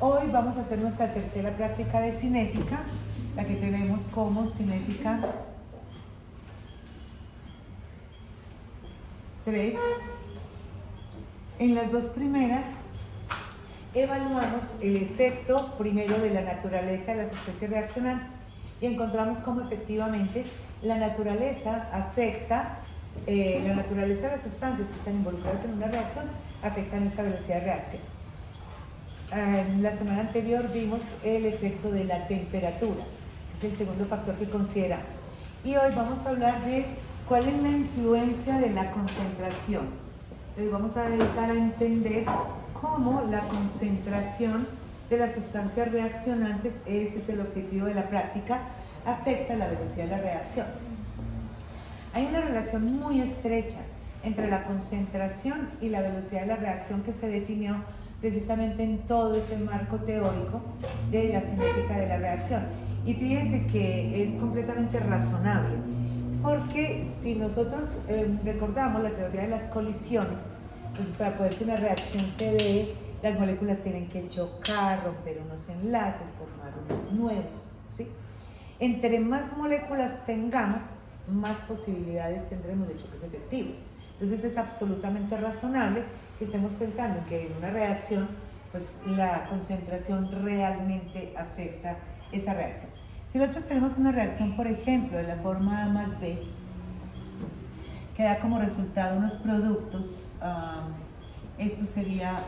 Hoy vamos a hacer nuestra tercera práctica de cinética, la que tenemos como cinética 3. En las dos primeras evaluamos el efecto primero de la naturaleza de las especies reaccionantes y encontramos cómo efectivamente la naturaleza afecta, la naturaleza de las sustancias que están involucradas en una reacción afectan esa velocidad de reacción. En la semana anterior vimos el efecto de la temperatura, que es el segundo factor que consideramos. Y hoy vamos a hablar de cuál es la influencia de la concentración. Entonces vamos a dedicar a entender cómo la concentración de las sustancias reaccionantes, ese es el objetivo de la práctica, afecta la velocidad de la reacción. Hay una relación muy estrecha entre la concentración y la velocidad de la reacción que se definió precisamente en todo ese marco teórico de la cinética de la reacción. Y fíjense que es completamente razonable, porque si nosotros recordamos la teoría de las colisiones, entonces para poder que una reacción se dé, las moléculas tienen que chocar, romper unos enlaces, formar unos nuevos, ¿sí? Entre más moléculas tengamos, más posibilidades tendremos de choques efectivos. Entonces es absolutamente razonable que estemos pensando que en una reacción, pues la concentración realmente afecta esa reacción. Si nosotros tenemos una reacción, por ejemplo, de la forma A más B, que da como resultado unos productos, esto sería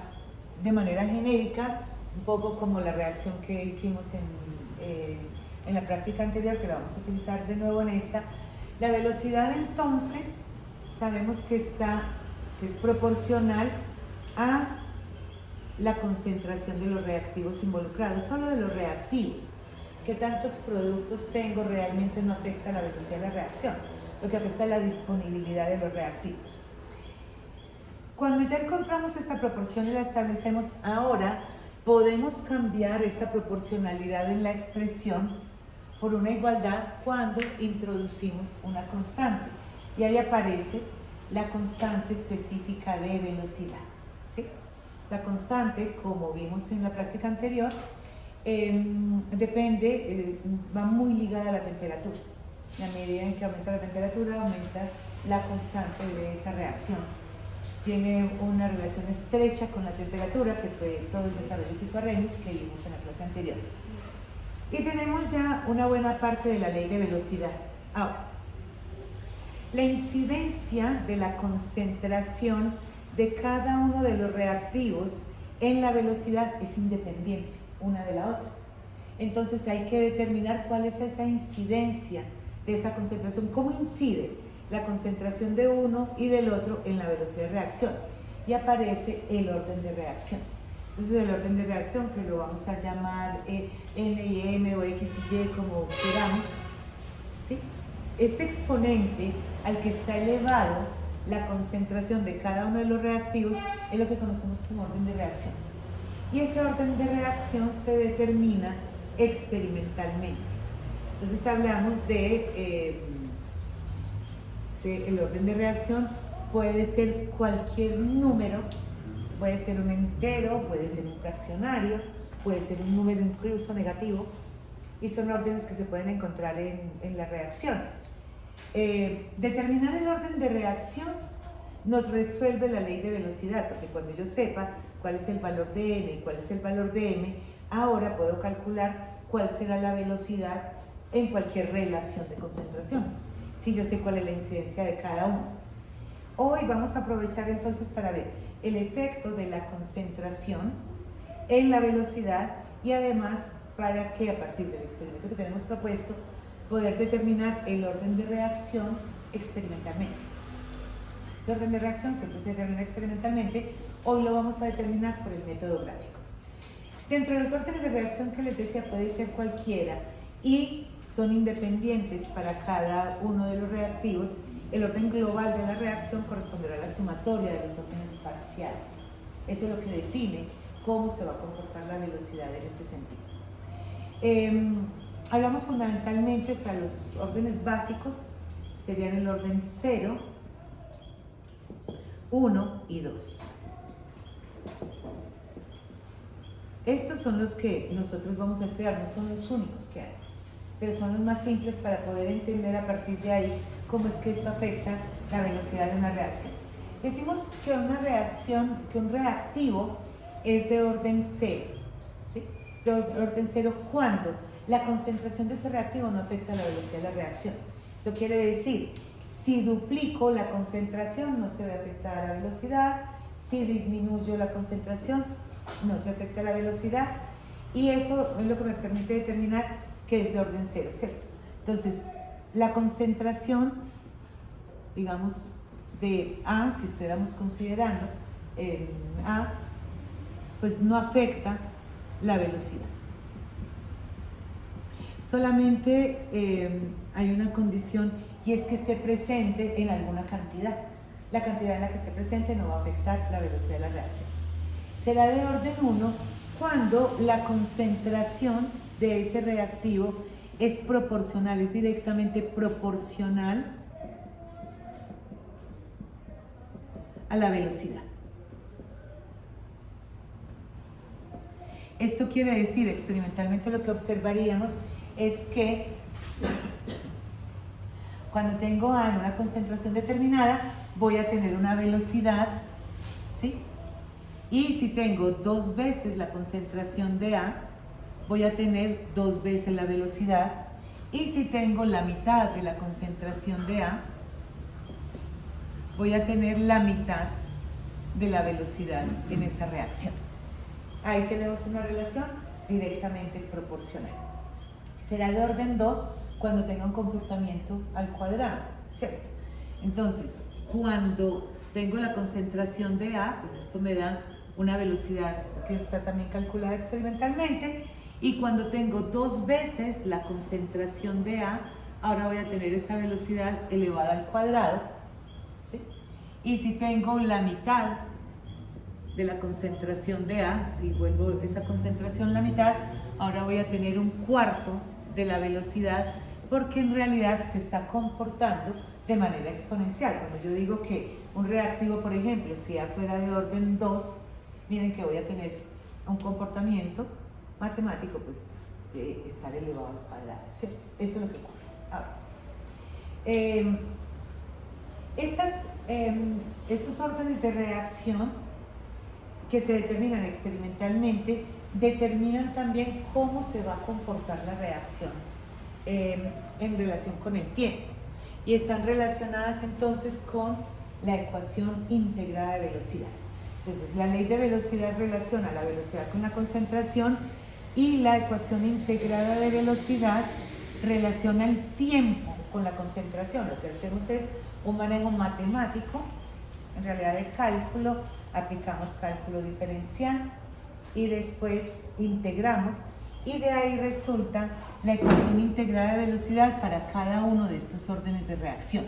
de manera genérica, un poco como la reacción que hicimos en la práctica anterior, que la vamos a utilizar de nuevo en esta. La velocidad entonces sabemos que es proporcional a la concentración de los reactivos involucrados, solo de los reactivos. ¿Qué tantos productos tengo realmente no afecta la velocidad de la reacción? Lo que afecta es la disponibilidad de los reactivos. Cuando ya encontramos esta proporción y la establecemos, ahora podemos cambiar esta proporcionalidad en la expresión por una igualdad cuando introducimos una constante. Y ahí aparece la constante específica de velocidad, ¿sí? Esta constante, como vimos en la práctica anterior, va muy ligada a la temperatura. A medida en que aumenta la temperatura, aumenta la constante de esa reacción. Tiene una relación estrecha con la temperatura, que fue todo el desarrollo que hizo Arrhenius, que vimos en la clase anterior. Y tenemos ya una buena parte de la ley de velocidad. Ahora, la incidencia de la concentración de cada uno de los reactivos en la velocidad es independiente una de la otra. Entonces hay que determinar cuál es esa incidencia de esa concentración, cómo incide la concentración de uno y del otro en la velocidad de reacción. Y aparece el orden de reacción. Entonces el orden de reacción, que lo vamos a llamar N y M o X y Y, como queramos, ¿sí? Este exponente al que está elevado la concentración de cada uno de los reactivos es lo que conocemos como orden de reacción. Y ese orden de reacción se determina experimentalmente. Entonces hablamos de el orden de reacción puede ser cualquier número, puede ser un entero, puede ser un fraccionario, puede ser un número incluso negativo, y son órdenes que se pueden encontrar en las reacciones. Determinar el orden de reacción nos resuelve la ley de velocidad, porque cuando yo sepa cuál es el valor de N y cuál es el valor de M, ahora puedo calcular cuál será la velocidad en cualquier relación de concentraciones, si yo sé cuál es la incidencia de cada uno. Hoy vamos a aprovechar entonces para ver el efecto de la concentración en la velocidad y además para que a partir del experimento que tenemos propuesto poder determinar el orden de reacción experimentalmente. Ese orden de reacción siempre se determina experimentalmente, hoy lo vamos a determinar por el método gráfico. Dentro de los órdenes de reacción que les decía puede ser cualquiera y son independientes para cada uno de los reactivos. El orden global de la reacción corresponderá a la sumatoria de los órdenes parciales. Eso es lo que define cómo se va a comportar la velocidad en este sentido. Hablamos fundamentalmente, o sea, los órdenes básicos serían el orden 0, 1 y 2. Estos son los que nosotros vamos a estudiar, no son los únicos que hay, pero son los más simples para poder entender a partir de ahí cómo es que esto afecta la velocidad de una reacción. Decimos que una reacción, que un reactivo es de orden cero, ¿sí? De orden cero cuando la concentración de ese reactivo no afecta la velocidad de la reacción. Esto quiere decir, si duplico la concentración no se ve afectada la velocidad, si disminuyo la concentración no se afecta la velocidad, y eso es lo que me permite determinar que es de orden cero, ¿cierto? Entonces, la concentración, digamos, de A, si estuviéramos considerando A, pues no afecta la velocidad. Solamente hay una condición, y es que esté presente en alguna cantidad. La cantidad en la que esté presente no va a afectar la velocidad de la reacción. Será de orden 1 cuando la concentración de ese reactivo es proporcional, es directamente proporcional a la velocidad. Esto quiere decir, experimentalmente lo que observaríamos es que cuando tengo A en una concentración determinada, voy a tener una velocidad, ¿sí? Y si tengo 2 veces la concentración de A, voy a tener 2 veces la velocidad. Y si tengo la mitad de la concentración de A, voy a tener la mitad de la velocidad en esa reacción. Ahí tenemos una relación directamente proporcional. Será de orden 2 cuando tenga un comportamiento al cuadrado, ¿cierto? Entonces, cuando tengo la concentración de A, pues esto me da una velocidad que está también calculada experimentalmente, y cuando tengo 2 veces la concentración de A, ahora voy a tener esa velocidad elevada al cuadrado, ¿sí? Y si tengo la mitad de la concentración de A, si vuelvo esa concentración la mitad, ahora voy a tener un cuarto de la velocidad, porque en realidad se está comportando de manera exponencial. Cuando yo digo que un reactivo, por ejemplo, si A fuera de orden 2, miren que voy a tener un comportamiento matemático, pues, de estar elevado al cuadrado, ¿cierto? Eso es lo que ocurre. Ahora, estos órdenes de reacción que se determinan experimentalmente determinan también cómo se va a comportar la reacción en relación con el tiempo, y están relacionadas entonces con la ecuación integrada de velocidad. Entonces, la ley de velocidad relaciona la velocidad con la concentración, y la ecuación integrada de velocidad relaciona el tiempo con la concentración. Lo que hacemos es un manejo matemático, en realidad de cálculo, aplicamos cálculo diferencial y después integramos, y de ahí resulta la ecuación integrada de velocidad para cada uno de estos órdenes de reacción.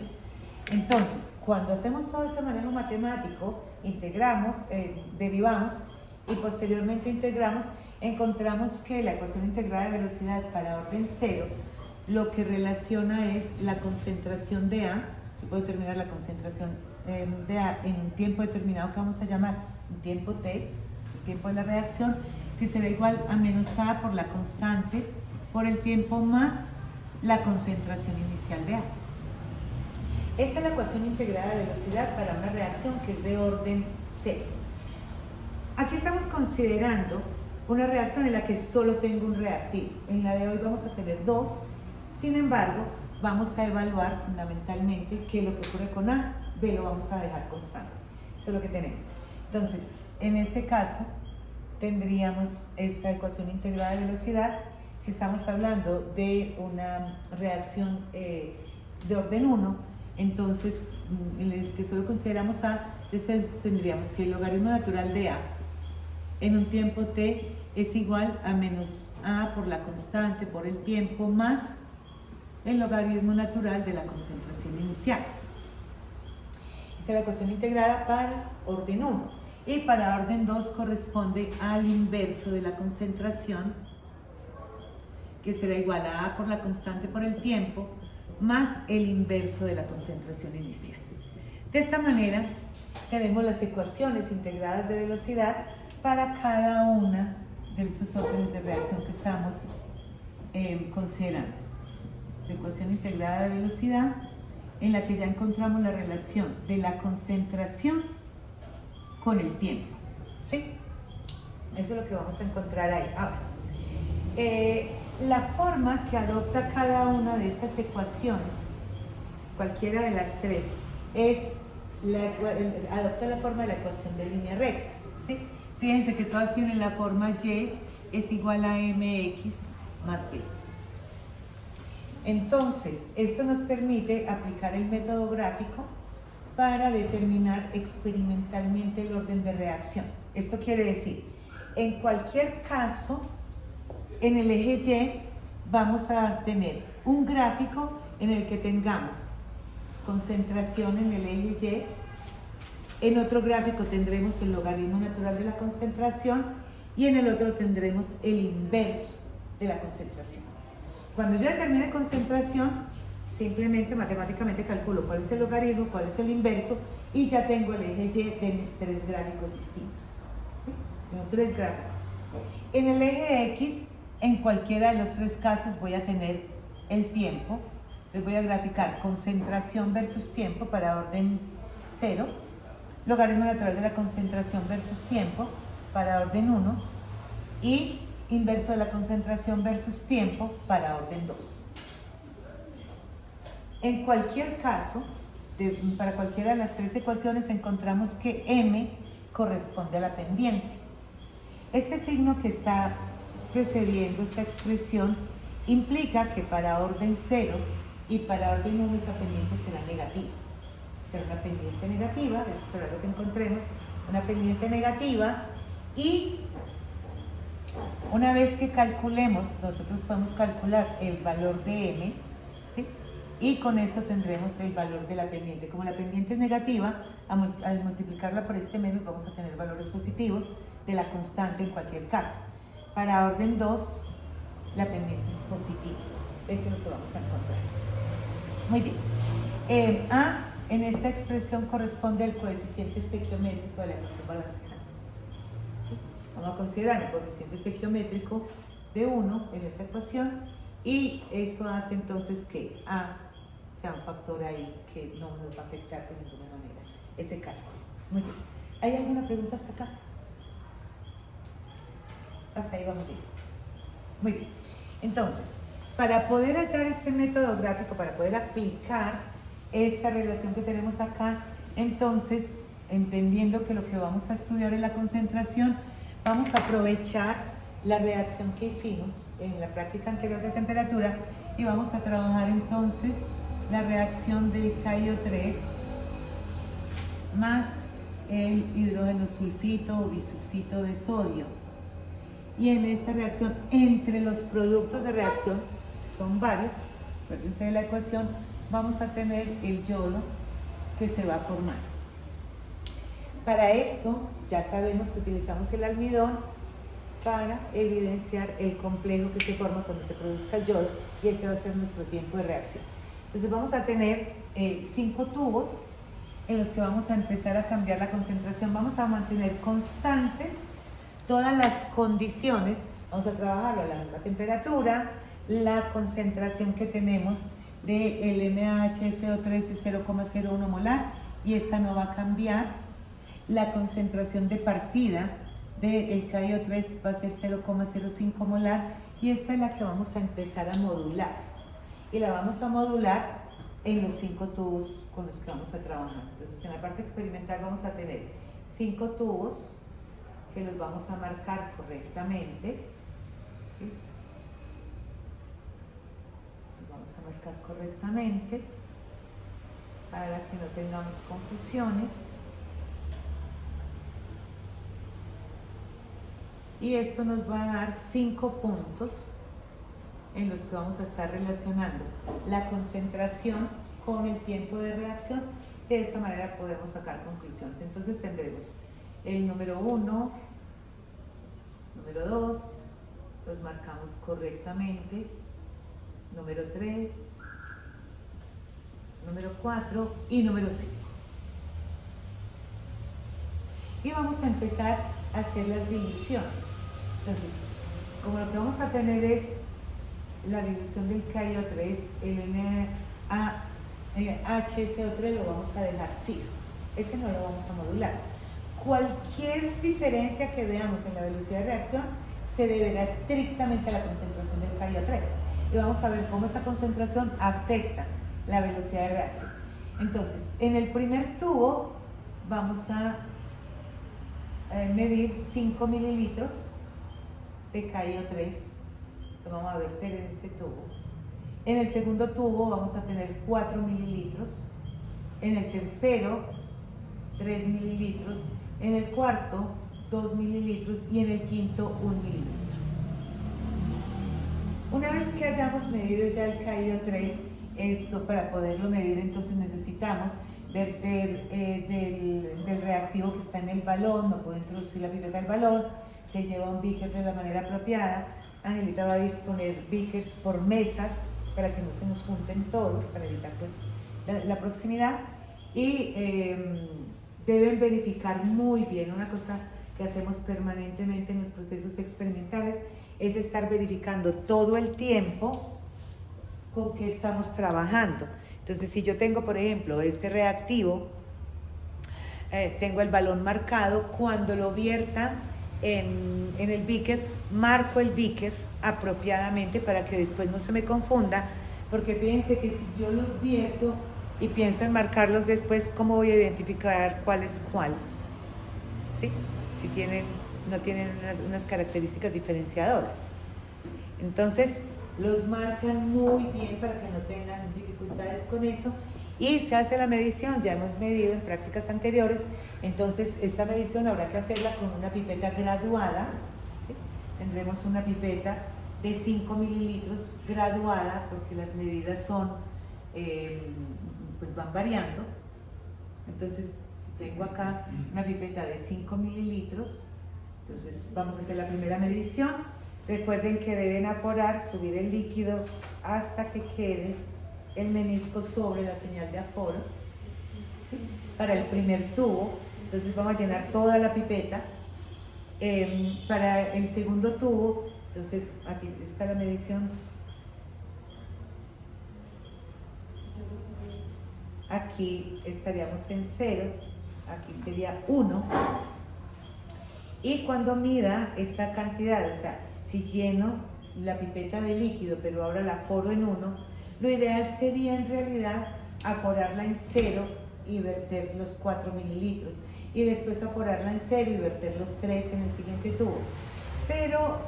Entonces, cuando hacemos todo ese manejo matemático, integramos, derivamos y posteriormente integramos, encontramos que la ecuación integrada de velocidad para orden 0 lo que relaciona es la concentración de A. Yo puedo determinar la concentración de A en un tiempo determinado que vamos a llamar un tiempo T, el tiempo de la reacción, que será igual a menos A por la constante por el tiempo más la concentración inicial de A. Esta es la ecuación integrada de velocidad para una reacción que es de orden 0. Aquí estamos considerando una reacción en la que solo tengo un reactivo. En la de hoy vamos a tener 2, sin embargo, vamos a evaluar fundamentalmente qué es lo que ocurre con A, B lo vamos a dejar constante. Eso es lo que tenemos. Entonces, en este caso, tendríamos esta ecuación integrada de velocidad. Si estamos hablando de una reacción de orden 1, entonces, en el que solo consideramos A, entonces tendríamos que el logaritmo natural de A en un tiempo T es igual a menos A por la constante por el tiempo más el logaritmo natural de la concentración inicial. Esta es la ecuación integrada para orden 1. Y para orden 2 corresponde al inverso de la concentración, que será igual a A por la constante por el tiempo, más el inverso de la concentración inicial. De esta manera, tenemos las ecuaciones integradas de velocidad para cada una de esos órdenes de reacción que estamos considerando. La ecuación integrada de velocidad, en la que ya encontramos la relación de la concentración con el tiempo. ¿Sí? Eso es lo que vamos a encontrar ahí. Ahora, la forma que adopta cada una de estas ecuaciones, cualquiera de las tres, adopta la forma de la ecuación de línea recta. ¿Sí? Fíjense que todas tienen la forma y es igual a mx más b. Entonces, esto nos permite aplicar el método gráfico para determinar experimentalmente el orden de reacción. Esto quiere decir, en cualquier caso, en el eje Y vamos a tener un gráfico en el que tengamos concentración en el eje Y, en otro gráfico tendremos el logaritmo natural de la concentración y en el otro tendremos el inverso de la concentración. Cuando yo determine concentración, simplemente matemáticamente calculo cuál es el logaritmo, cuál es el inverso y ya tengo el eje Y de mis tres gráficos distintos. ¿Sí? Tengo tres gráficos. En el eje X, en cualquiera de los tres casos voy a tener el tiempo. Entonces voy a graficar concentración versus tiempo para orden 0, logaritmo natural de la concentración versus tiempo para orden 1 y inverso de la concentración versus tiempo para orden 2. En cualquier caso, para cualquiera de las tres ecuaciones encontramos que m corresponde a la pendiente. Este signo que está precediendo esta expresión implica que para orden 0 y para orden 1 esa pendiente será negativa. Será una pendiente negativa, eso será lo que encontremos, una pendiente negativa, y una vez que calculemos, nosotros podemos calcular el valor de m, ¿sí? Y con eso tendremos el valor de la pendiente. Como la pendiente es negativa, al multiplicarla por este menos vamos a tener valores positivos de la constante en cualquier caso. Para orden 2, la pendiente es positiva. Eso es lo que vamos a encontrar. Muy bien. A en esta expresión corresponde al coeficiente estequiométrico de la ecuación balanceada. ¿Sí? Vamos a considerar el coeficiente estequiométrico de 1 en esta ecuación y eso hace entonces que A sea un factor ahí que no nos va a afectar de ninguna manera ese cálculo. Muy bien. ¿Hay alguna pregunta hasta acá? Hasta ahí vamos bien. Muy bien. Entonces, para poder hallar este método gráfico, para poder aplicar esta relación que tenemos acá, entonces, entendiendo que lo que vamos a estudiar es la concentración, vamos a aprovechar la reacción que hicimos en la práctica anterior de temperatura y vamos a trabajar entonces la reacción del KIO3 más el hidrógeno sulfito o bisulfito de sodio. Y en esta reacción, entre los productos de reacción, son varios, acuérdense de la ecuación, vamos a tener el yodo que se va a formar. Para esto, ya sabemos que utilizamos el almidón para evidenciar el complejo que se forma cuando se produzca el yodo y este va a ser nuestro tiempo de reacción. Entonces vamos a tener 5 tubos en los que vamos a empezar a cambiar la concentración. Vamos a mantener constantes todas las condiciones, vamos a trabajarlo a la misma temperatura, la concentración que tenemos del MaHCO3 es 0,01 molar y esta no va a cambiar, la concentración de partida del KIO3 va a ser 0,05 molar y esta es la que vamos a empezar a modular y la vamos a modular en los 5 tubos con los que vamos a trabajar. Entonces en la parte experimental vamos a tener 5 tubos que los vamos a marcar correctamente, ¿sí? Los vamos a marcar correctamente para que no tengamos confusiones. Y esto nos va a dar 5 puntos en los que vamos a estar relacionando la concentración con el tiempo de reacción. De esta manera podemos sacar conclusiones. Entonces tendremos el número 1, número 2, los marcamos correctamente, número 3, número 4 y número 5. Y vamos a empezar a hacer las diluciones. Entonces, como lo que vamos a tener es la dilución del KIO3, el HSO3 lo vamos a dejar fijo. Ese no lo vamos a modular. Cualquier diferencia que veamos en la velocidad de reacción se deberá estrictamente a la concentración del KIO3. Y vamos a ver cómo esa concentración afecta la velocidad de reacción. Entonces, en el primer tubo vamos a medir 5 mililitros de KIO3. Lo vamos a verter en este tubo. En el segundo tubo vamos a tener 4 mililitros. En el tercero, 3 mililitros. En el cuarto, 2 mililitros. Y en el quinto, 1 mililitro. Una vez que hayamos medido ya el KIO3, esto para poderlo medir, entonces necesitamos verter del reactivo que está en el balón. No puedo introducir la pipeta al balón, se lleva un beaker de la manera apropiada. Angelita va a disponer beakers por mesas para que no se nos junten todos, para evitar pues la proximidad. Y deben verificar muy bien. Una cosa que hacemos permanentemente en los procesos experimentales es estar verificando todo el tiempo con qué estamos trabajando. Entonces, si yo tengo, por ejemplo, este reactivo, tengo el balón marcado, cuando lo vierta en el beaker, marco el beaker apropiadamente para que después no se me confunda, porque fíjense que si yo los vierto y pienso en marcarlos después, ¿cómo voy a identificar cuál es cuál? ¿Sí? Si no tienen unas características diferenciadoras. Entonces, los marcan muy bien para que no tengan dificultades con eso. Y se hace la medición, ya hemos medido en prácticas anteriores, entonces esta medición habrá que hacerla con una pipeta graduada, ¿sí? Tendremos una pipeta de 5 mililitros graduada, porque las medidas son, pues van variando. Entonces, si tengo acá una pipeta de 5 mililitros, entonces vamos a hacer la primera medición. Recuerden que deben aforar, subir el líquido hasta que quede el menisco sobre la señal de aforo, ¿sí? Para el primer tubo. Entonces vamos a llenar toda la pipeta. Para el segundo tubo, entonces aquí está la medición. Aquí estaríamos en 0, aquí sería 1. Y cuando mida esta cantidad, o sea, si lleno la pipeta de líquido, pero ahora la aforo en 1, lo ideal sería en realidad aforarla en 0 y verter los 4 mililitros. Y después aforarla en 0 y verter los 3 en el siguiente tubo. Pero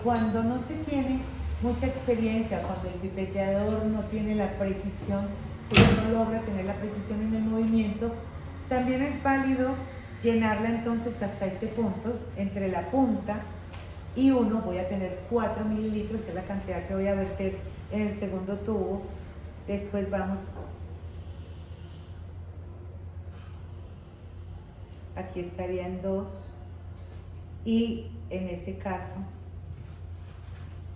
cuando no se tiene mucha experiencia, cuando el pipeteador no tiene la precisión, si uno no logra tener la precisión en el movimiento, también es válido llenarla entonces hasta este punto, entre la punta y 1, voy a tener 4 mililitros, que es la cantidad que voy a verter en el segundo tubo. Después vamos, aquí estaría en 2, y en ese caso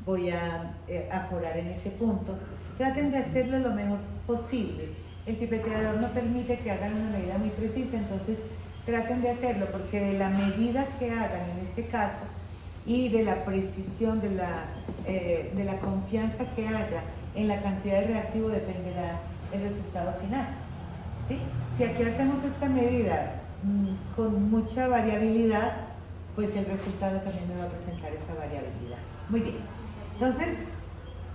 voy a aforar en ese punto. Traten de hacerlo lo mejor posible. El pipeteador no permite que hagan una medida muy precisa, entonces traten de hacerlo, porque de la medida que hagan en este caso y de la precisión, de la confianza que haya en la cantidad de reactivo, dependerá el resultado final, ¿sí? Si aquí hacemos esta medida con mucha variabilidad, pues el resultado también me va a presentar esta variabilidad. Muy bien, entonces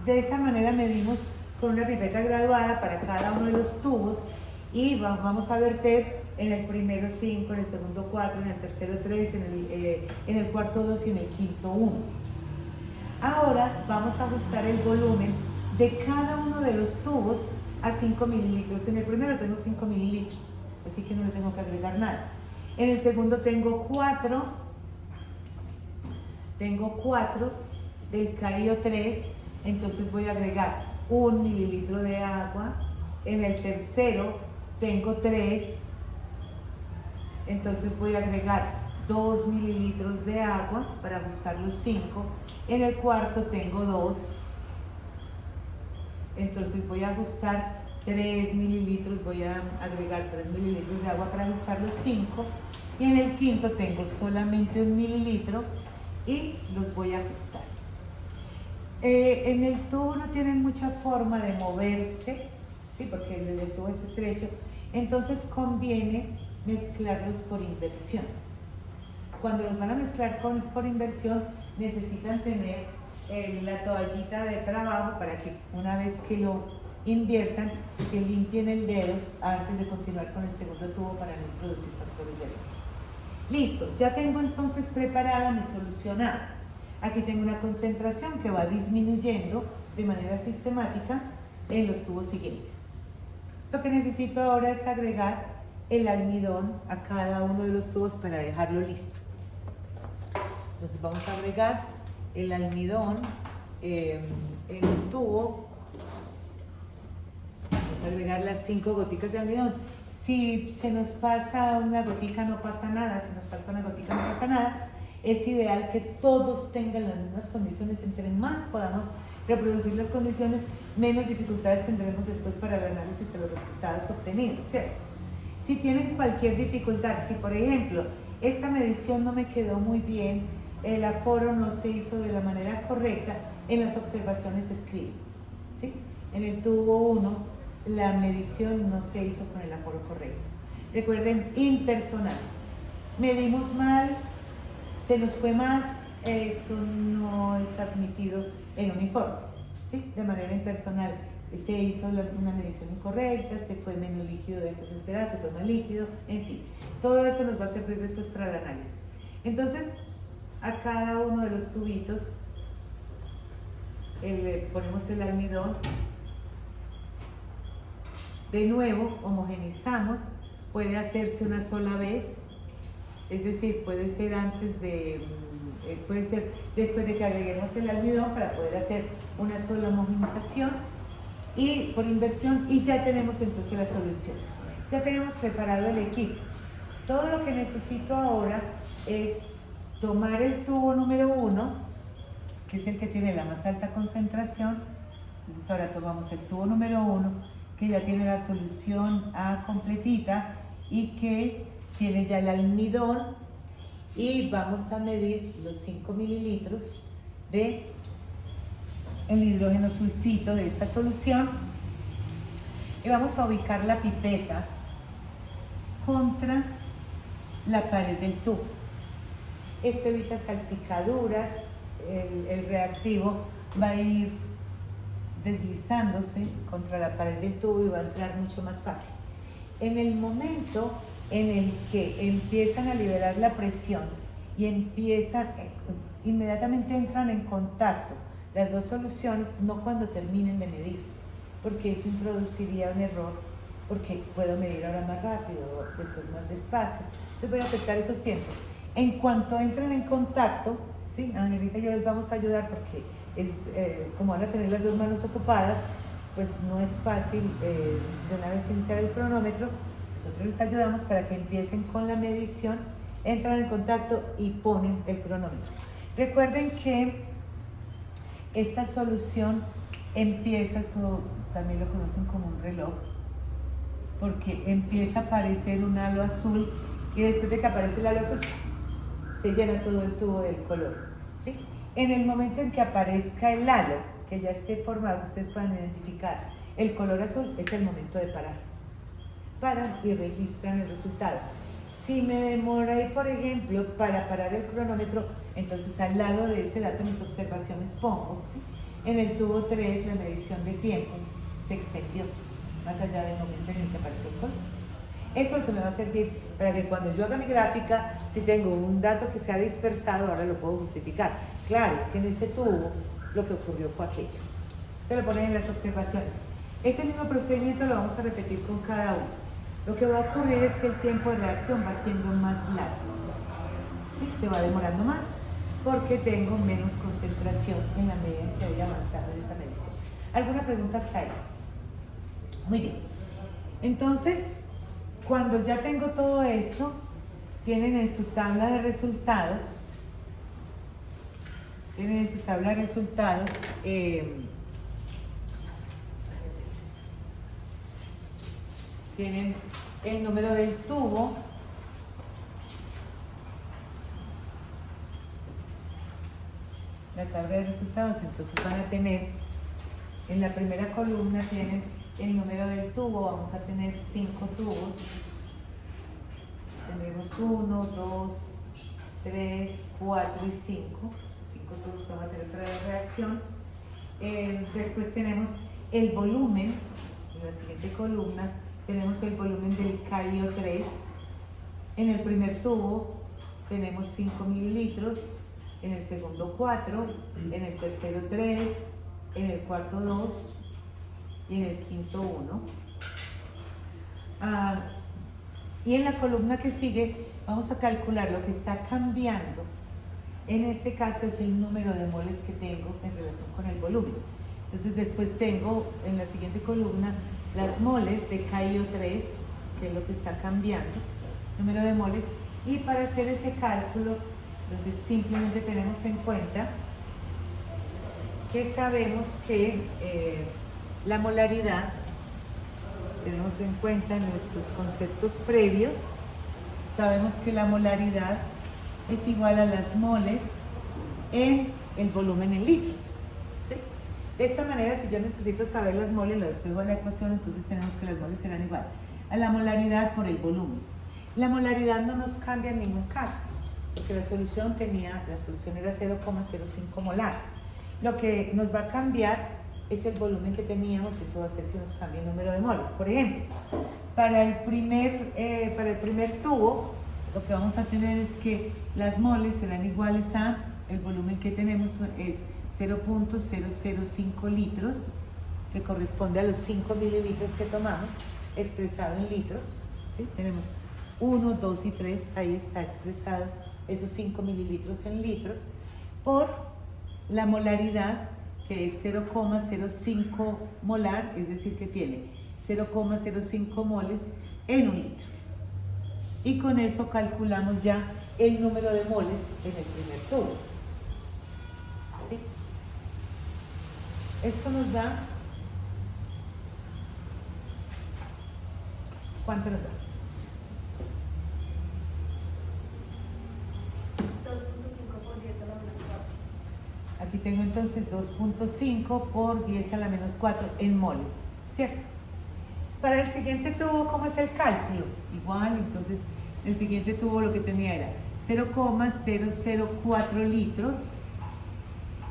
de esa manera medimos con una pipeta graduada para cada uno de los tubos y vamos a verter en el primero 5, en el segundo 4, en el tercero 3, en el cuarto 2 y en el quinto 1. Ahora vamos a ajustar el volumen de cada uno de los tubos a 5 mililitros. En el primero tengo 5 mililitros, así que no le tengo que agregar nada. En el segundo tengo 4 del KIO3, entonces voy a agregar 1 mililitro de agua. En el tercero tengo 3, entonces voy a agregar 2 mililitros de agua para ajustar los 5. En el cuarto tengo 2, entonces voy a ajustar 3 mililitros, voy a agregar 3 mililitros de agua para ajustar los 5. Y en el quinto tengo solamente 1 mililitro y los voy a ajustar. En el tubo no tienen mucha forma de moverse, ¿sí? Porque el tubo es estrecho, entonces conviene mezclarlos por inversión. Cuando los van a mezclar por inversión, necesitan tener la toallita de trabajo para que una vez que lo inviertan, que limpien el dedo antes de continuar con el segundo tubo para no introducir factores de error. Listo, ya tengo entonces preparada mi solución A. Aquí tengo una concentración que va disminuyendo de manera sistemática en los tubos siguientes. Lo que necesito ahora es agregar el almidón a cada uno de los tubos para dejarlo listo. Entonces vamos a agregar el almidón en el tubo. Vamos a agregar las 5 goticas de almidón. Si se nos pasa una gotica no pasa nada, si nos falta una gotica no pasa nada. Es ideal que todos tengan las mismas condiciones. Entre más podamos reproducir las condiciones, menos dificultades tendremos después para el análisis de los resultados obtenidos, ¿cierto? Si tienen cualquier dificultad, si por ejemplo esta medición no me quedó muy bien, el aforo no se hizo de la manera correcta, en las observaciones describe, ¿sí? En el tubo 1 la medición no se hizo con el aforo correcto. Recuerden, impersonal. Medimos mal, se nos fue más, eso no es admitido en un informe, ¿sí? De manera impersonal. Se hizo una medición incorrecta, se fue menos líquido del que se esperaba, se fue más líquido, en fin. Todo eso nos va a servir después para el análisis. Entonces, a cada uno de los tubitos le ponemos el almidón. De nuevo, homogenizamos. Puede hacerse una sola vez, es decir, puede ser puede ser después de que agreguemos el almidón para poder hacer una sola homogenización y por inversión, y ya tenemos entonces la solución. Ya tenemos preparado el equipo. Todo lo que necesito ahora es tomar el tubo número 1, que es el que tiene la más alta concentración. Entonces ahora tomamos el tubo número 1, que ya tiene la solución A completita y que tiene ya el almidón, y vamos a medir los 5 mililitros de el hidrógeno sulfito de esta solución y vamos a ubicar la pipeta contra la pared del tubo. Esto evita salpicaduras, el reactivo va a ir deslizándose contra la pared del tubo y va a entrar mucho más fácil. En el momento en el que empiezan a liberar la presión y inmediatamente entran en contacto las dos soluciones, no cuando terminen de medir, porque eso introduciría un error, porque puedo medir ahora más rápido, después más despacio, entonces voy a afectar esos tiempos. En cuanto entren en contacto, ¿sí? Angelita y yo les vamos a ayudar porque como van a tener las dos manos ocupadas, pues no es fácil de una vez iniciar el cronómetro. Nosotros les ayudamos para que empiecen con la medición, entran en contacto y ponen el cronómetro. Recuerden que esta solución empieza, esto también lo conocen como un reloj, porque empieza a aparecer un halo azul y después de que aparece el halo azul se llena todo el tubo del color, ¿sí? En el momento en que aparezca el halo, que ya esté formado, ustedes puedan identificar el color azul, es el momento de parar. Paran y registran el resultado. Si me demoré, por ejemplo, para parar el cronómetro, entonces al lado de ese dato mis observaciones pongo, ¿sí? En el tubo 3 la medición de tiempo se extendió más allá del momento en el que apareció el color. Eso es lo que me va a servir para que cuando yo haga mi gráfica, si tengo un dato que se ha dispersado, ahora lo puedo justificar. Claro, es que en ese tubo lo que ocurrió fue aquello. Te lo ponen en las observaciones. Ese mismo procedimiento lo vamos a repetir con cada uno. Lo que va a ocurrir es que el tiempo de reacción va siendo más largo, ¿sí? Se va demorando más porque tengo menos concentración en la medida en que voy avanzando en esa medición. ¿Alguna pregunta hasta ahí? Muy bien. Entonces, cuando ya tengo todo esto, tienen en su tabla de resultados, tienen el número del tubo, la tabla de resultados, entonces van a tener, en la primera columna tienen el número del tubo, vamos a tener 5 tubos, tenemos 1, 2, 3, 4 y 5 tubos que vamos a tener para la reacción. Después tenemos el volumen, en la siguiente columna tenemos el volumen del KIO3. En el primer tubo tenemos 5 mililitros, en el segundo 4, en el tercero 3, en el cuarto 2 y en el quinto 1. Y en la columna que sigue vamos a calcular lo que está cambiando. En este caso es el número de moles que tengo en relación con el volumen. Entonces después tengo en la siguiente columna las moles de KIO3, que es lo que está cambiando, número de moles. Y para hacer ese cálculo, entonces simplemente tenemos en cuenta que sabemos que la molaridad, tenemos en cuenta nuestros conceptos previos, sabemos que la molaridad es igual a las moles en el volumen en litros, ¿sí? De esta manera, si yo necesito saber las moles, lo despejo de la ecuación, entonces tenemos que las moles serán igual a la molaridad por el volumen. La molaridad no nos cambia en ningún caso, porque la solución era 0,05 molar. Lo que nos va a cambiar es el volumen que teníamos, y eso va a hacer que nos cambie el número de moles. Por ejemplo, para el primer tubo, lo que vamos a tener es que las moles serán iguales a el volumen que tenemos, es 0.005 litros, que corresponde a los 5 mililitros que tomamos, expresado en litros, ¿sí? Tenemos 1, 2 y 3, ahí está expresado esos 5 mililitros en litros, por la molaridad, que es 0,05 molar, es decir, que tiene 0,05 moles en un litro. Y con eso calculamos ya el número de moles en el primer tubo. ¿Sí? Esto nos da, ¿cuánto nos da? 2.5 por 10 a la menos 4. Aquí tengo entonces 2.5 por 10 a la menos 4 en moles, ¿cierto? Para el siguiente tubo, ¿cómo es el cálculo? Igual, entonces, el siguiente tubo lo que tenía era 0,004 litros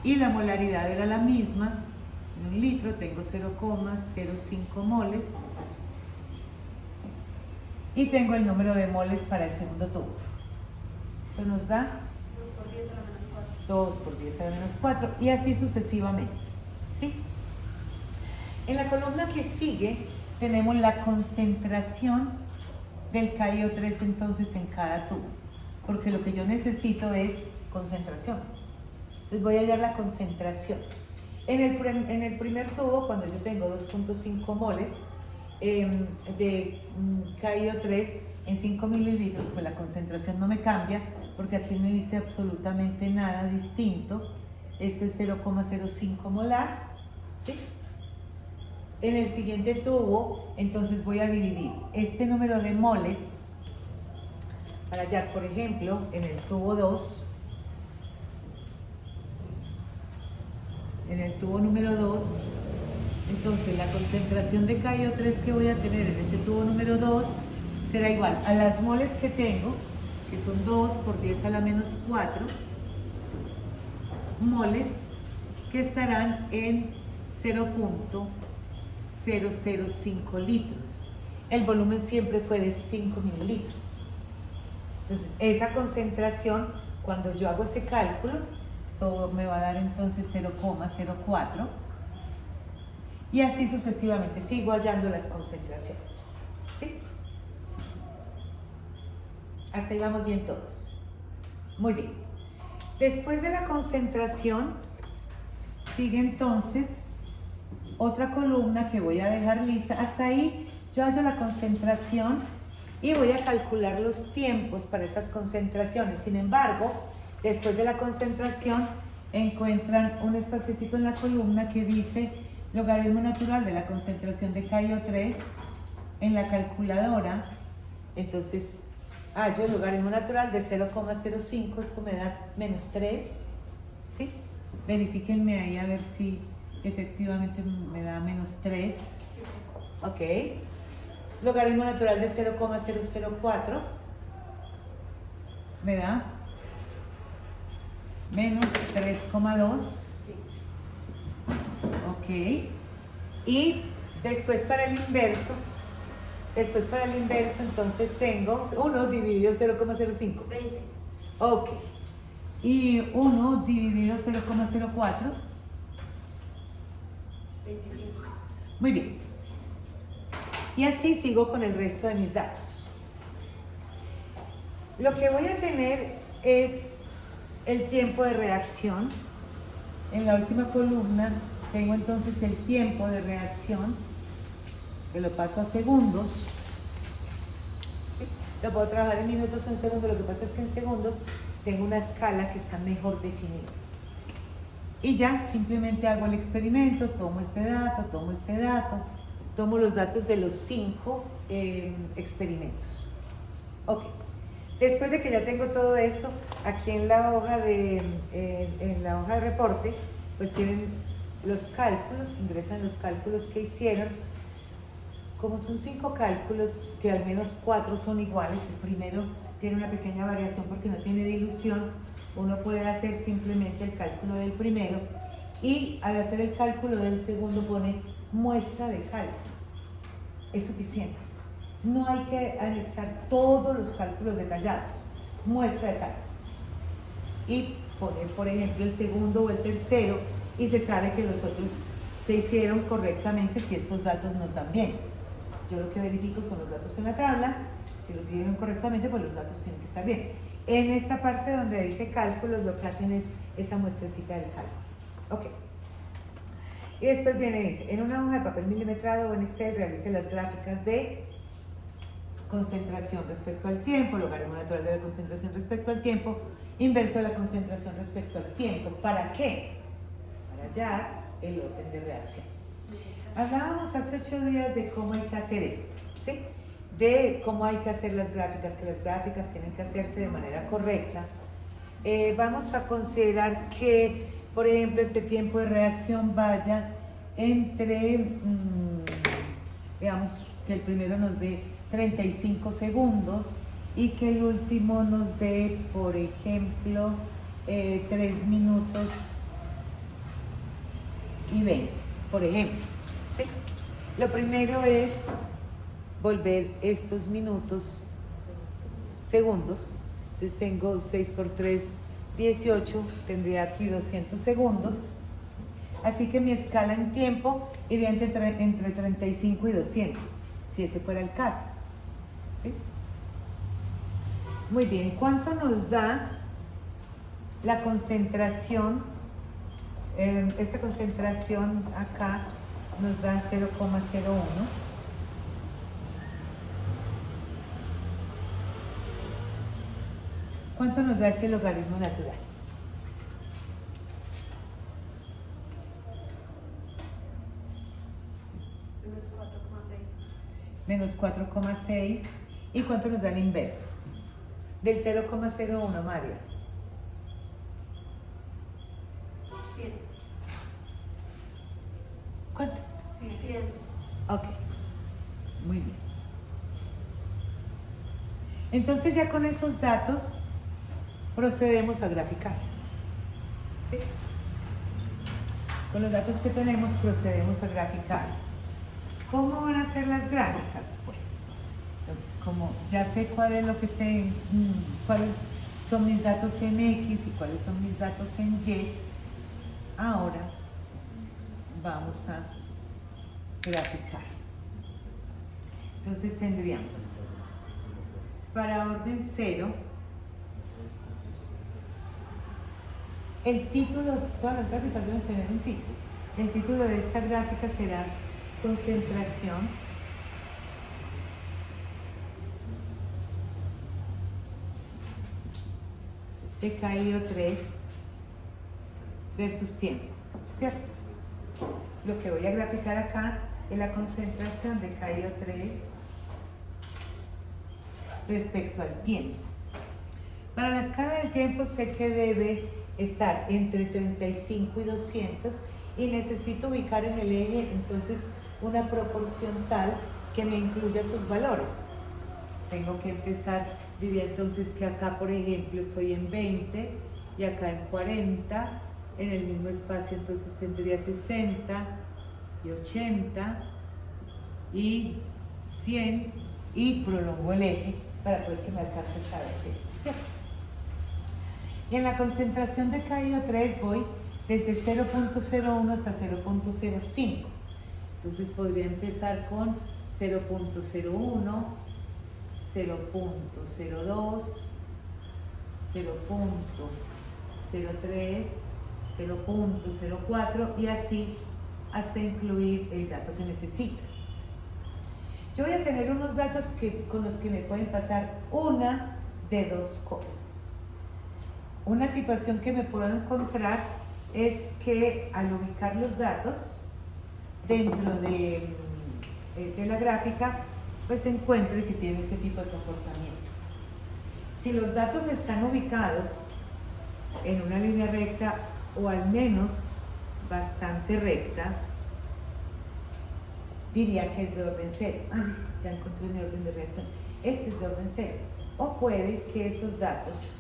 y la molaridad era la misma. En un litro tengo 0,05 moles y tengo el número de moles para el segundo tubo. Esto nos da 2 por 10 a la menos 4. 2 por 10 a la menos 4 y así sucesivamente, ¿sí? En la columna que sigue tenemos la concentración del KIO3 entonces en cada tubo, porque lo que yo necesito es concentración. Entonces voy a hallar la concentración. En el primer tubo, cuando yo tengo 2.5 moles de KIO3 en 5 mililitros, pues la concentración no me cambia, porque aquí no dice absolutamente nada distinto. Esto es 0,05 molar, ¿sí? En el siguiente tubo, entonces voy a dividir este número de moles para hallar, por ejemplo, en el tubo 2, en el tubo número 2, entonces la concentración de KIO3 que voy a tener en ese tubo número 2 será igual a las moles que tengo, que son 2 por 10 a la menos 4 moles, que estarán en 0.005 litros. El volumen siempre fue de 5 mililitros. Entonces, esa concentración, cuando yo hago ese cálculo, esto me va a dar entonces 0,04 y así sucesivamente. Sigo hallando las concentraciones, ¿sí? Hasta ahí vamos bien todos. Muy bien. Después de la concentración, sigue entonces otra columna que voy a dejar lista. Hasta ahí yo hallo la concentración y voy a calcular los tiempos para esas concentraciones. Sin embargo, después de la concentración encuentran un espaciocito en la columna que dice logaritmo natural de la concentración de KIO3 en la calculadora. Entonces hallo el logaritmo natural de 0,05, esto me da menos 3, ¿sí? Verifíquenme ahí a ver si efectivamente me da menos 3. Ok. Logaritmo natural de 0,004 me da menos 3,2. Sí. Ok. Y después para el inverso, entonces tengo 1 dividido 0,05. 20. Ok. Y 1 dividido 0,04. 25. Muy bien. Y así sigo con el resto de mis datos. Lo que voy a tener es el tiempo de reacción. En la última columna tengo entonces el tiempo de reacción, que lo paso a segundos. ¿Sí? Lo puedo trabajar en minutos o en segundos, lo que pasa es que en segundos tengo una escala que está mejor definida. Y ya simplemente hago el experimento, tomo este dato, tomo los datos de los 5 experimentos. Ok. Después de que ya tengo todo esto, aquí en la hoja de reporte, pues tienen los cálculos, ingresan los cálculos que hicieron. Como son 5 cálculos, que al menos 4 son iguales, el primero tiene una pequeña variación porque no tiene dilución, uno puede hacer simplemente el cálculo del primero y al hacer el cálculo del segundo pone muestra de cálculo. Es suficiente. No hay que anexar todos los cálculos detallados. Muestra de cálculo. Y poner, por ejemplo, el segundo o el tercero y se sabe que los otros se hicieron correctamente si estos datos nos dan bien. Yo lo que verifico son los datos en la tabla. Si los hicieron correctamente, pues los datos tienen que estar bien. En esta parte donde dice cálculos, lo que hacen es esta muestrecita del cálculo. Ok. Y después viene y dice, en una hoja de papel milimetrado o en Excel realice las gráficas de concentración respecto al tiempo, logaritmo natural de la concentración respecto al tiempo, inverso de la concentración respecto al tiempo. ¿Para qué? Pues para hallar el orden de reacción. Hablábamos hace 8 días de cómo hay que hacer esto, ¿sí? De cómo hay que hacer las gráficas, que las gráficas tienen que hacerse de manera correcta. Vamos a considerar que, por ejemplo, este tiempo de reacción vaya entre, veamos, que el primero nos dé 35 segundos y que el último nos dé, por ejemplo, 3 minutos y 20, por ejemplo. ¿Sí? Lo primero es volver estos minutos segundos. Entonces tengo 6 por 3, 18, tendría aquí 200 segundos. Así que mi escala en tiempo iría entre 35 y 200, si ese fuera el caso. ¿Sí? Muy bien, ¿cuánto nos da la concentración? Esta concentración acá nos da 0,01. ¿Cuánto nos da este logaritmo natural? Menos 4,6. ¿Y cuánto nos da el inverso? Del 0,01, María. 100. ¿Cuánto? 100. Ok, muy bien. Entonces ya con esos datos procedemos a graficar. ¿Sí? Con los datos que tenemos procedemos a graficar. ¿Cómo van a ser las gráficas? Bueno, entonces como ya sé cuáles son mis datos en X y cuáles son mis datos en Y, ahora vamos a graficar. Entonces tendríamos para orden 0 el título, todas las gráficas deben tener un título. El título de esta gráfica será concentración de KIO3 versus tiempo, ¿cierto? Lo que voy a graficar acá es la concentración de KIO3 respecto al tiempo. Para la escala del tiempo sé que debe estar entre 35 y 200 y necesito ubicar en el eje entonces una proporción tal que me incluya esos valores. Tengo que empezar, diría entonces que acá por ejemplo estoy en 20 y acá en 40, en el mismo espacio entonces tendría 60 y 80 y 100 y prolongo el eje para poder que me alcance hasta 200, ¿cierto? Y en la concentración de KIO3 voy desde 0.01 hasta 0.05. Entonces podría empezar con 0.01, 0.02, 0.03, 0.04 y así hasta incluir el dato que necesito. Yo voy a tener unos datos con los que me pueden pasar una de dos cosas. Una situación que me puedo encontrar es que al ubicar los datos dentro de la gráfica, pues encuentre que tiene este tipo de comportamiento. Si los datos están ubicados en una línea recta o al menos bastante recta, diría que es de orden cero. Ah, listo, ya encontré mi orden de reacción. Este es de orden cero. O puede que esos datos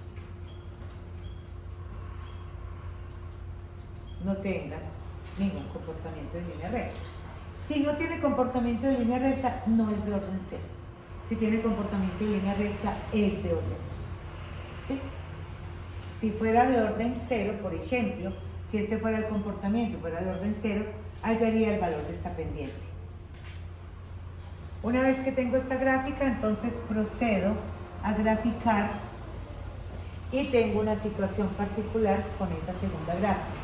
no tengan ningún comportamiento en línea recta. Si no tiene comportamiento de línea recta, no es de orden cero. Si tiene comportamiento de línea recta, es de orden cero. ¿Sí? Si fuera de orden cero, por ejemplo, si este fuera el comportamiento, fuera de orden cero, hallaría el valor de esta pendiente. Una vez que tengo esta gráfica, entonces procedo a graficar y tengo una situación particular con esa segunda gráfica.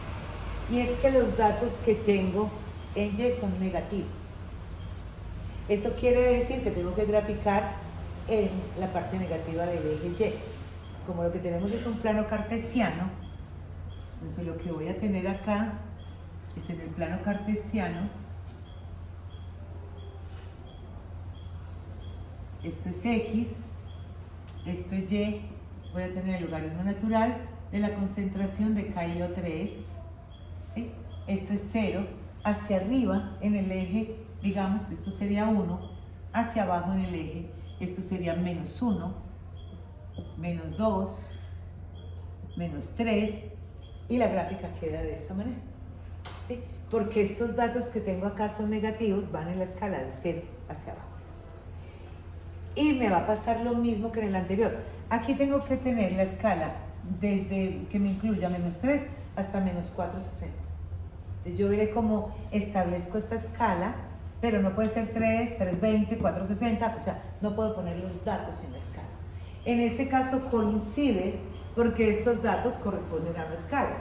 Y es que los datos que tengo en Y son negativos. Esto quiere decir que tengo que graficar en la parte negativa del eje Y. Como lo que tenemos es un plano cartesiano, entonces lo que voy a tener acá es en el plano cartesiano. Esto es X, esto es Y, voy a tener el logaritmo natural de la concentración de KIO3, ¿sí? Esto es 0, hacia arriba en el eje, digamos, esto sería 1, hacia abajo en el eje, esto sería menos 1, menos 2, menos 3, y la gráfica queda de esta manera, ¿sí? Porque estos datos que tengo acá son negativos, van en la escala de 0 hacia abajo. Y me va a pasar lo mismo que en el anterior. Aquí tengo que tener la escala desde que me incluya menos 3 hasta menos 460. Entonces yo veré cómo establezco esta escala, pero no puede ser 3, 320, 460, o sea, no puedo poner los datos en la escala. En este caso coincide porque estos datos corresponden a una escala,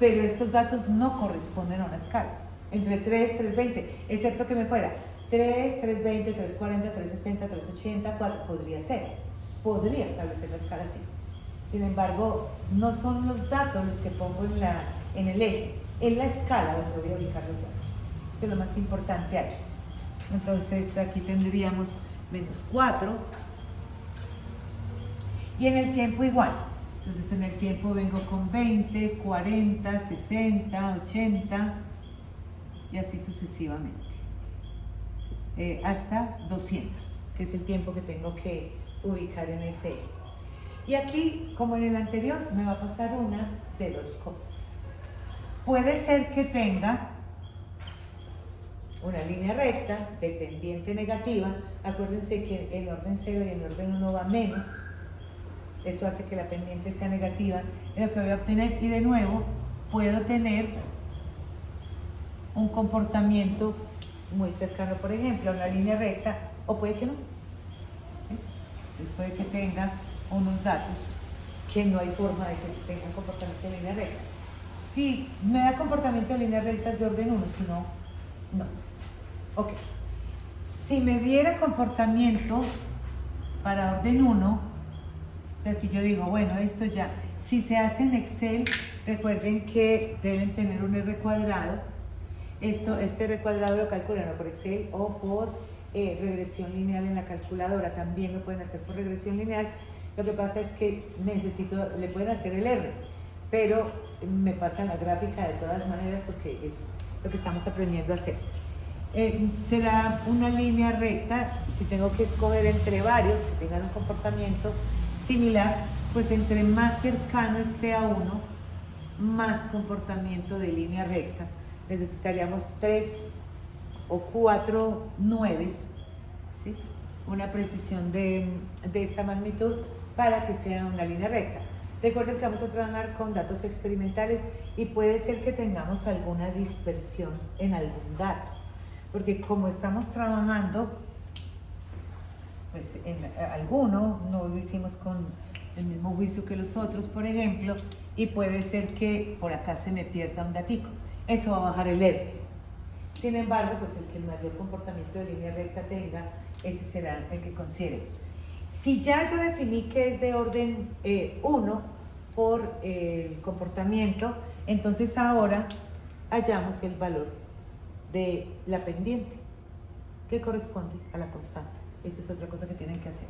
pero estos datos no corresponden a una escala. Entre 3, 320, excepto que me fuera 3, 320, 340, 360, 380, 4, podría establecer la escala así. Sin embargo, no son los datos los que pongo en el eje, en la escala donde voy a ubicar los datos. Eso es lo más importante aquí. Entonces aquí tendríamos menos 4 y en el tiempo igual. Entonces en el tiempo vengo con 20, 40, 60, 80 y así sucesivamente. Hasta 200, que es el tiempo que tengo que ubicar en ese eje. Y aquí, como en el anterior, me va a pasar una de dos cosas. Puede ser que tenga una línea recta de pendiente negativa. Acuérdense que en orden 0 y en orden 1 va menos. Eso hace que la pendiente sea negativa. Es lo que voy a obtener. Y de nuevo, puedo tener un comportamiento muy cercano, por ejemplo, a una línea recta, o puede que no. ¿Sí? Entonces puede que tenga unos datos que no hay forma de que tengan comportamiento de línea recta. Si me da comportamiento de línea recta es de orden 1, si no, no. Ok. Si me diera comportamiento para orden 1, o sea, si yo digo, bueno, esto ya, si se hace en Excel, recuerden que deben tener un R cuadrado. Este R cuadrado lo calculan o por Excel o por regresión lineal en la calculadora. También lo pueden hacer por regresión lineal. Lo que pasa es que le pueden hacer el R, pero me pasan la gráfica de todas maneras porque es lo que estamos aprendiendo a hacer. Será una línea recta. Si tengo que escoger entre varios que tengan un comportamiento similar, pues entre más cercano esté a uno, más comportamiento de línea recta. Necesitaríamos 3 o 4 nueves, ¿sí? Una precisión de esta magnitud para que sea una línea recta. Recuerden que vamos a trabajar con datos experimentales y puede ser que tengamos alguna dispersión en algún dato, porque como estamos trabajando, pues en alguno no lo hicimos con el mismo juicio que los otros, por ejemplo, y puede ser que por acá se me pierda un datico. Eso va a bajar el R. Sin embargo, pues el que el mayor comportamiento de línea recta tenga, ese será el que consideremos. Si ya yo definí que es de orden 1 por el comportamiento, entonces ahora hallamos el valor de la pendiente, que corresponde a la constante. Esa es otra cosa que tienen que hacer.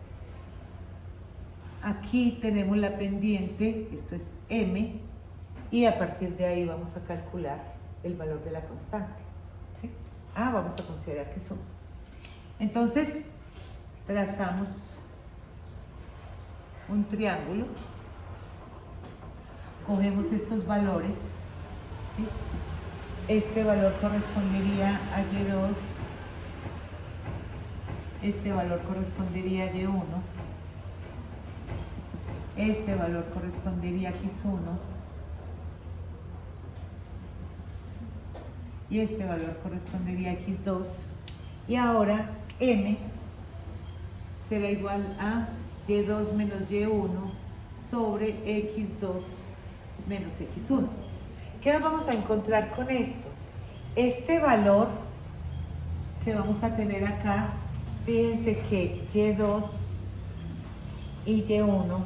Aquí tenemos la pendiente, esto es m, y a partir de ahí vamos a calcular el valor de la constante, ¿sí? Vamos a considerar que es 1. Entonces, trazamos un triángulo, cogemos estos valores, ¿sí? Este valor correspondería a Y2, este valor correspondería a Y1, este valor correspondería a X1 y este valor correspondería a X2, y ahora M será igual a Y2 menos Y1 sobre X2 menos X1. ¿Qué vamos a encontrar con esto? Este valor que vamos a tener acá, fíjense que Y2 y Y1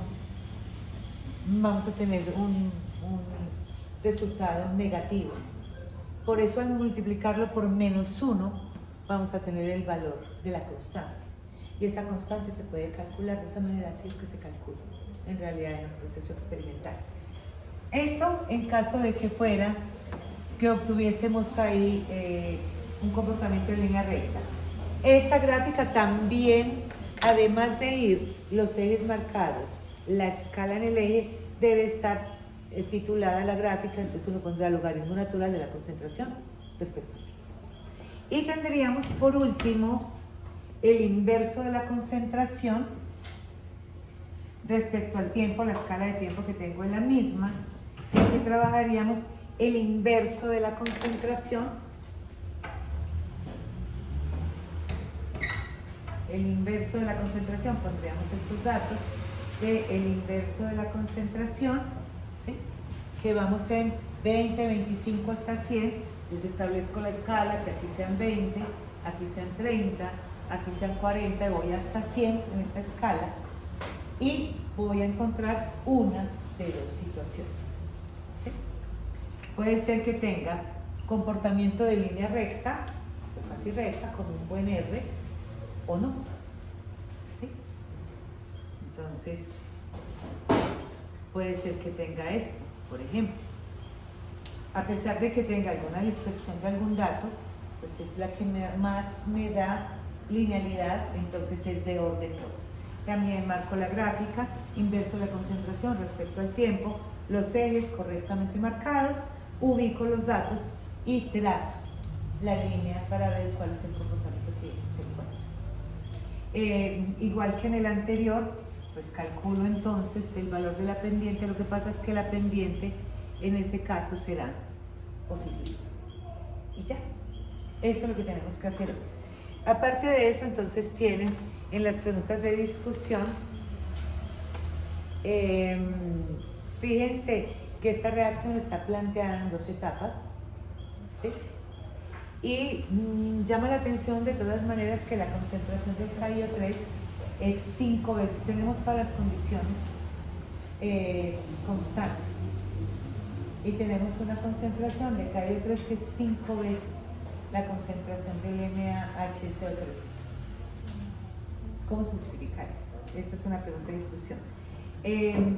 vamos a tener un resultado negativo. Por eso al multiplicarlo por menos 1 vamos a tener el valor de la constante. Y esa constante se puede calcular de esa manera, así es que se calcula en realidad en el proceso experimental. Esto en caso de que fuera que obtuviésemos ahí un comportamiento de línea recta. Esta gráfica también, además de ir los ejes marcados, la escala en el eje debe estar titulada la gráfica, entonces uno pondrá logaritmo natural de la concentración respecto al tiempo. Y tendríamos por último el inverso de la concentración respecto al tiempo, la escala de tiempo que tengo es la misma, y aquí trabajaríamos el inverso de la concentración, pondríamos estos datos del inverso de la concentración, ¿sí? Que vamos en 20, 25 hasta 100, entonces establezco la escala, que aquí sean 20, aquí sean 30, aquí sean 40, y voy hasta 100 en esta escala, y voy a encontrar una de dos situaciones, ¿sí? Puede ser que tenga comportamiento de línea recta, o casi recta, con un buen R, o no, ¿sí? Entonces, puede ser que tenga esto, por ejemplo. A pesar de que tenga alguna dispersión de algún dato, pues es la que más me da linealidad, entonces es de orden 2. También marco la gráfica, inverso de la concentración respecto al tiempo, los ejes correctamente marcados, ubico los datos y trazo la línea para ver cuál es el comportamiento que se encuentra. Igual que en el anterior, pues calculo entonces el valor de la pendiente. Lo que pasa es que la pendiente en este caso será positiva. Y ya, eso es lo que tenemos que hacer. Aparte de eso, entonces tienen en las preguntas de discusión, fíjense que esta reacción está planteada en 2 etapas, ¿sí? Y llama la atención de todas maneras que la concentración del KIO3 es 5 veces, tenemos todas las condiciones constantes, y tenemos una concentración de KIO3 que es 5 veces la concentración del NaHCO3. ¿Cómo se justifica eso? Esta es una pregunta de discusión.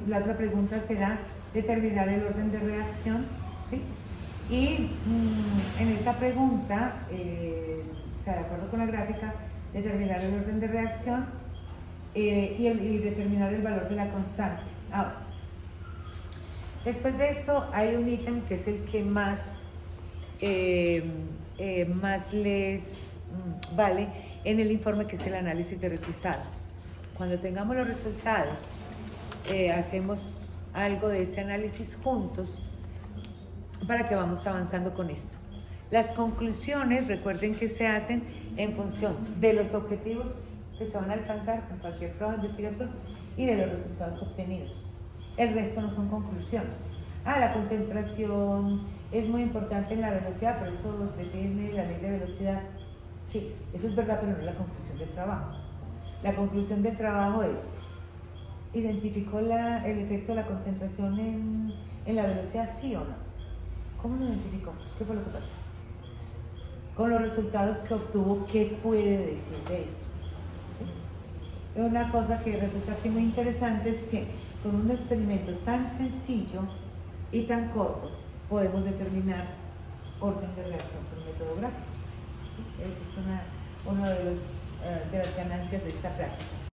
La otra pregunta será determinar el orden de reacción, ¿sí? Y en esta pregunta, o sea, de acuerdo con la gráfica, determinar el orden de reacción y determinar el valor de la constante. Ahora, después de esto hay un ítem que es el que más les vale en el informe, que es el análisis de resultados. Cuando tengamos los resultados, hacemos algo de ese análisis juntos para que vamos avanzando con esto. Las conclusiones, recuerden que se hacen en función de los objetivos que se van a alcanzar con cualquier trabajo de investigación y de los resultados obtenidos. El resto no son conclusiones. La concentración es muy importante en la velocidad, por eso define la ley de velocidad. Sí, eso es verdad, pero no es la conclusión del trabajo. La conclusión del trabajo es: ¿identificó el efecto de la concentración en la velocidad, sí o no? ¿Cómo lo identificó? ¿Qué fue lo que pasó? Con los resultados que obtuvo, ¿qué puede decir de eso? ¿Sí? Una cosa que resulta aquí muy interesante es que con un experimento tan sencillo y tan corto podemos determinar orden de reacción por método gráfico. ¿Sí? Esa es una de las ganancias de esta práctica.